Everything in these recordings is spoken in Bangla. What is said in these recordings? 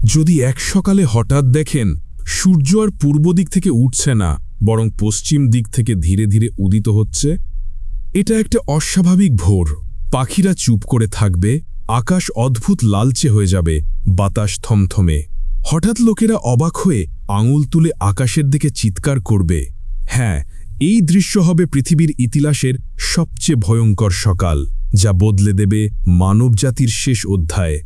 যদি এক সকালে হঠাৎ দেখেন সূর্য আর পূর্ব দিক থেকে উঠছে না, বরং পশ্চিম দিক থেকে ধীরে ধীরে উদিত হচ্ছে, এটা একটা অস্বাভাবিক ভোর। পাখিরা চুপ করে থাকবে, আকাশ অদ্ভুত লালচে হয়ে যাবে, বাতাস থমথমে। হঠাৎ লোকেরা অবাক হয়ে আঙুল তুলে আকাশের দিকে চিৎকার করবে। হ্যাঁ, এই দৃশ্য হবে পৃথিবীর ইতিহাসের সবচেয়ে ভয়ঙ্কর সকাল, যা বদলে দেবে মানবজাতির শেষ অধ্যায়।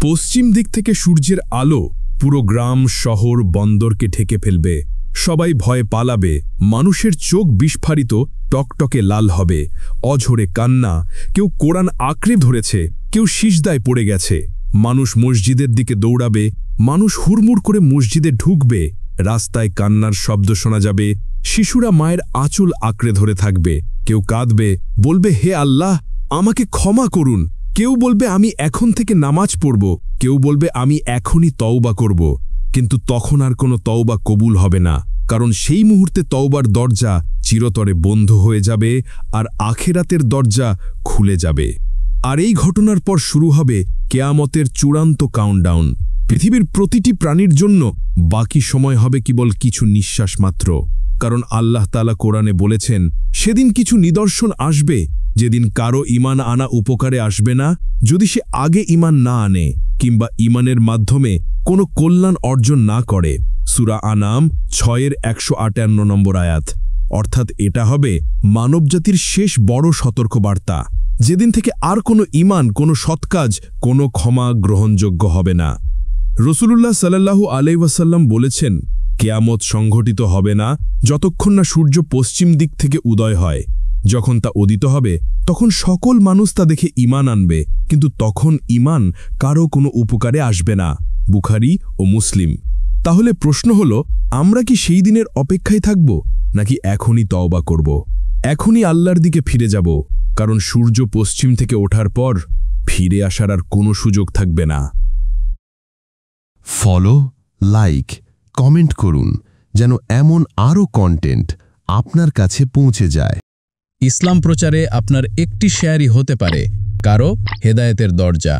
পশ্চিম দিক থেকে সূর্যের আলো পুরো গ্রাম, শহর, বন্দরকে ঢেকে ফেলবে। সবাই ভয়ে পালাবে, মানুষের চোখ বিস্ফারিত টকটকে লাল হবে, অঝরে কান্না, কেউ কোরআন আঁকড়ে ধরেছে, কেউ সিজদায় পড়ে গেছে। মানুষ মসজিদের দিকে দৌড়াবে, মানুষ হুড়মুড় করে মসজিদে ঢুকবে, রাস্তায় কান্নার শব্দ শোনা যাবে, শিশুরা মায়ের আঁচল আঁকড়ে ধরে থাকবে। কেউ কাঁদবে, বলবে, হে আল্লাহ, আমাকে ক্ষমা করুন। কেউ বলবে, আমি এখন থেকে নামাজ পড়ব। কেউ বলবে, আমি এখনই তওবা করব। কিন্তু তখন আর কোনো তওবা কবুল হবে না, কারণ সেই মুহূর্তে তওবার দরজা চিরতরে বন্ধ হয়ে যাবে আর আখেরাতের দরজা খুলে যাবে। আর এই ঘটনার পর শুরু হবে কেয়ামতের চূড়ান্ত কাউন্টডাউন। পৃথিবীর প্রতিটি প্রাণীর জন্য বাকি সময় হবে কেবল কিছু নিঃশ্বাস মাত্র, কারণ আল্লাহ তাআলা কোরআনে বলেছেন, সেদিন কিছু নিদর্শন আসবে যেদিন কারো ঈমান আনা উপকারে আসবে না, যদি সে আগে ঈমান না আনে কিংবা ঈমানের মাধ্যমে কোনো কল্যাণ অর্জন না করে। সূরা আনাম 6-158 নম্বর আয়াত। অর্থাৎ এটা হবে মানবজাতির শেষ বড় সতর্কবার্তা, যেদিন থেকে আর কোনো ঈমান, কোনো সৎকাজ, কোনো ক্ষমা গ্রহণযোগ্য হবে না। রাসূলুল্লাহ সাল্লাল্লাহু আলাইহি ওয়াসাল্লাম বলেছেন, কিয়ামত সংঘটিত হবে না যতক্ষণ না সূর্য পশ্চিম দিক থেকে উদয় হয়। যখন তা উদিত হবে তখন সকল মানুষ তা দেখে ঈমান আনবে, কিন্তু তখন ঈমান কারো কোনো উপকারে আসবে না। বুখারী ও মুসলিম। তাহলে প্রশ্ন হলো, আমরা কি সেই দিনের অপেক্ষায় থাকব, নাকি এখনই তওবা করব? এখনই আল্লাহর দিকে ফিরে যাব, কারণ সূর্য পশ্চিম থেকে ওঠার পর ফিরে আসার আর কোনো সুযোগ থাকবে না। ফলো, লাইক, কমেন্ট করুন যেন এমন আরও কন্টেন্ট আপনার কাছে পৌঁছে যায়। ইসলাম প্রচারে আপনার একটি শেয়ারই হতে পারে কারো হেদায়েতের দরজা।